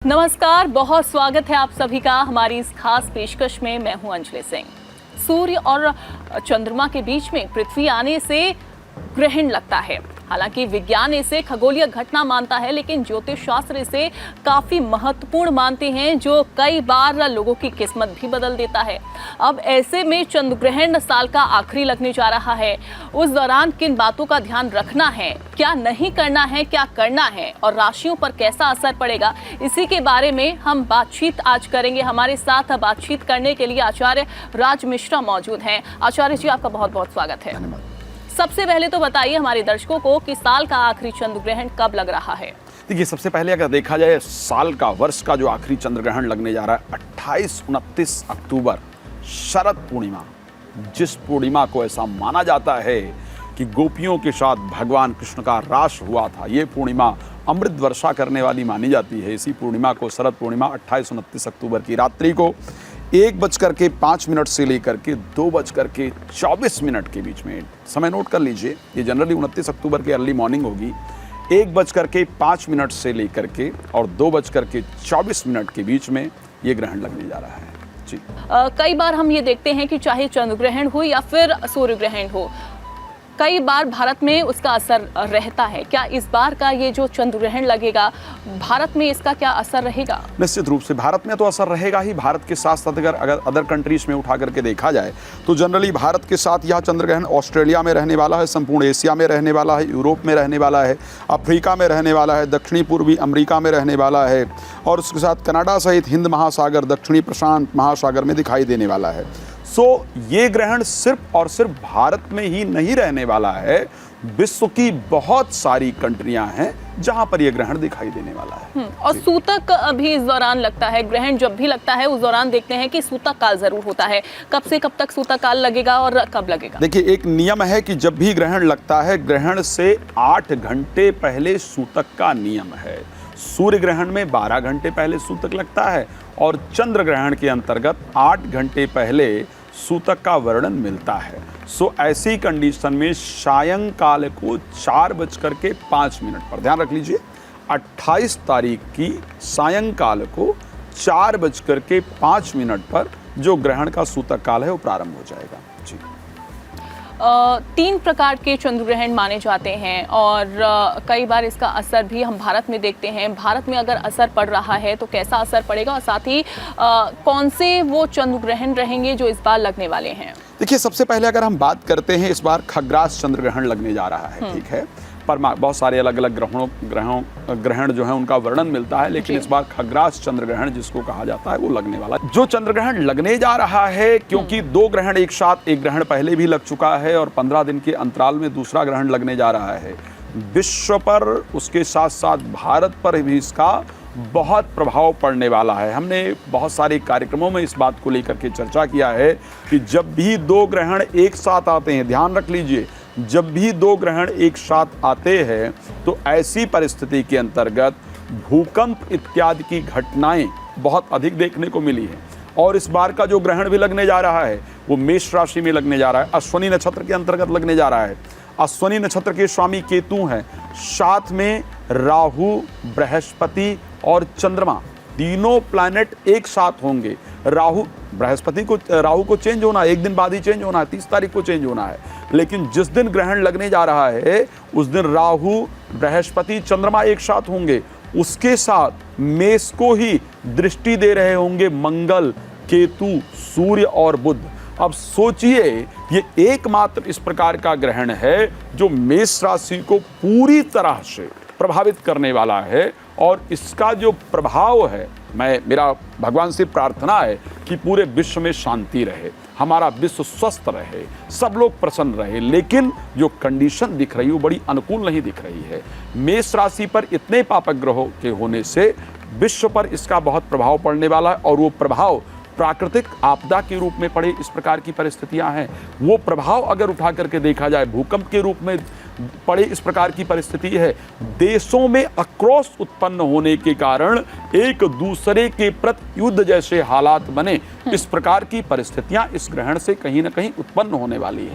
नमस्कार, बहुत स्वागत है आप सभी का हमारी इस खास पेशकश में। मैं हूं अंजलि सिंह। सूर्य और चंद्रमा के बीच में पृथ्वी आने से ग्रहण लगता है। हालांकि विज्ञान इसे खगोलीय घटना मानता है, लेकिन ज्योतिष शास्त्र इसे काफी महत्वपूर्ण मानते हैं, जो कई बार लोगों की किस्मत भी बदल देता है। अब ऐसे में चंद्र ग्रहण साल का आखिरी लगने जा रहा है। उस दौरान किन बातों का ध्यान रखना है, क्या नहीं करना है, क्या करना है और राशियों पर कैसा असर पड़ेगा, इसी के बारे में हम बातचीत आज करेंगे। हमारे साथ बातचीत करने के लिए आचार्य राज मिश्रा मौजूद हैं। आचार्य जी, आपका बहुत बहुत स्वागत है। सबसे पहले तो बताइए हमारे दर्शकों को कि साल का आखिरी चंद्र ग्रहण कब लग रहा है। देखिए, सबसे पहले अगर देखा जाए साल का, वर्ष का जो आखिरी चंद्र ग्रहण लगने जा रहा है 28-29 अक्टूबर, शरद पूर्णिमा, जिस पूर्णिमा को ऐसा माना जाता है कि गोपियों के साथ भगवान कृष्ण का रास हुआ था, ये पूर्णिमा अमृत वर्षा करने वाली मानी जाती है। इसी पूर्णिमा को, शरद पूर्णिमा, 28-29 अक्टूबर की रात्रि को 1:05 से लेकर के 2:24 के बीच में, समय नोट कर लीजिए, ये जनरली 29 अक्टूबर की अर्ली मॉर्निंग होगी, 1:05 से लेकर के और 2:24 के बीच में ये ग्रहण लगने जा रहा है जी। कई बार हम ये देखते हैं कि चाहे चंद्र ग्रहण हो या फिर सूर्य ग्रहण हो, कई बार भारत में उसका असर रहता है। क्या इस बार का ये जो चंद्र ग्रहण लगेगा, भारत में इसका क्या असर रहेगा? निश्चित रूप से भारत में तो असर रहेगा ही। भारत के साथ साथ अगर अदर कंट्रीज में उठा करके देखा जाए तो जनरली भारत के साथ यह चंद्र ग्रहण ऑस्ट्रेलिया में रहने वाला है, संपूर्ण एशिया में रहने वाला है, यूरोप में रहने वाला है, अफ्रीका में रहने वाला है, दक्षिणी पूर्वी अमेरिका में रहने वाला है और उसके साथ कनाडा सहित हिंद महासागर, दक्षिणी प्रशांत महासागर में दिखाई देने वाला है। ये ग्रहण सिर्फ और सिर्फ भारत में ही नहीं रहने वाला है, विश्व की बहुत सारी कंट्रियां हैं जहां पर यह ग्रहण दिखाई देने वाला है। और सूतक भी इस दौरान लगता है। ग्रहण जब भी लगता है उस दौरान देखते हैं कि सूतक काल जरूर होता है। कब से कब तक सूतक काल लगेगा और कब लगेगा? देखिए, एक नियम है कि जब भी ग्रहण लगता है, ग्रहण से 8 घंटे पहले सूतक का नियम है। सूर्य ग्रहण में 12 घंटे पहले सूतक लगता है और चंद्र ग्रहण के अंतर्गत 8 घंटे पहले सूतक का वर्णन मिलता है। ऐसी कंडीशन में सायंकाल को 4:05 पर, ध्यान रख लीजिए, 28 तारीख की सायंकाल को 4:05 पर जो ग्रहण का सूतक काल है वो प्रारंभ हो जाएगा जी। 3 प्रकार के चंद्र ग्रहण माने जाते हैं और कई बार इसका असर भी हम भारत में देखते हैं। भारत में अगर असर पड़ रहा है तो कैसा असर पड़ेगा और साथ ही कौन से वो चंद्र ग्रहण रहेंगे जो इस बार लगने वाले हैं? देखिए, सबसे पहले अगर हम बात करते हैं, इस बार खग्रास चंद्र ग्रहण लगने जा रहा है, ठीक है। पर बहुत सारे अलग अलग ग्रहण जो है उनका वर्णन मिलता है, लेकिन इस बार खग्रास चंद्र ग्रहण जिसको कहा जाता है वो लगने वाला है। जो चंद्र ग्रहण लगने जा रहा है, क्योंकि 2 ग्रहण एक साथ, एक ग्रहण पहले भी लग चुका है और 15 दिन के अंतराल में दूसरा ग्रहण लगने जा रहा है, विश्व पर, उसके साथ साथ भारत पर भी इसका बहुत प्रभाव पड़ने वाला है। हमने बहुत सारे कार्यक्रमों में इस बात को लेकर के चर्चा किया है कि जब भी 2 ग्रहण एक साथ आते हैं, ध्यान रख लीजिए, जब भी 2 ग्रहण एक साथ आते हैं तो ऐसी परिस्थिति के अंतर्गत भूकंप इत्यादि की घटनाएं बहुत अधिक देखने को मिली हैं। और इस बार का जो ग्रहण भी लगने जा रहा है वो मेष राशि में लगने जा रहा है, अश्विनी नक्षत्र के अंतर्गत लगने जा रहा है। अश्विनी नक्षत्र के स्वामी केतु हैं, साथ में राहु, बृहस्पति और चंद्रमा, तीनों प्लैनेट एक साथ होंगे। राहु को चेंज होना है, एक दिन बाद ही चेंज होना है, 30 तारीख को चेंज होना है, लेकिन जिस दिन ग्रहण लगने जा रहा है उस दिन राहु, बृहस्पति, चंद्रमा एक साथ होंगे। उसके साथ मेष को ही दृष्टि दे रहे होंगे मंगल, केतु, सूर्य और बुध। अब सोचिए, ये एकमात्र इस प्रकार का ग्रहण है जो मेष राशि को पूरी तरह से प्रभावित करने वाला है और इसका जो प्रभाव है, मेरा भगवान से प्रार्थना है कि पूरे विश्व में शांति रहे, हमारा विश्व स्वस्थ रहे, सब लोग प्रसन्न रहे। लेकिन जो कंडीशन दिख रही है वो बड़ी अनुकूल नहीं दिख रही है। मेष राशि पर इतने पापक ग्रहों के होने से विश्व पर इसका बहुत प्रभाव पड़ने वाला है और वो प्रभाव प्राकृतिक आपदा के रूप में पड़े, इस प्रकार की परिस्थितियां हैं। वो प्रभाव अगर उठा करके देखा जाए, भूकंप के रूप में पड़े, इस प्रकार की परिस्थिति है। देशों में आक्रोश उत्पन्न होने के कारण एक दूसरे के प्रति युद्ध जैसे हालात बने, इस प्रकार की परिस्थितियां इस ग्रहण से कहीं ना कहीं उत्पन्न होने वाली है।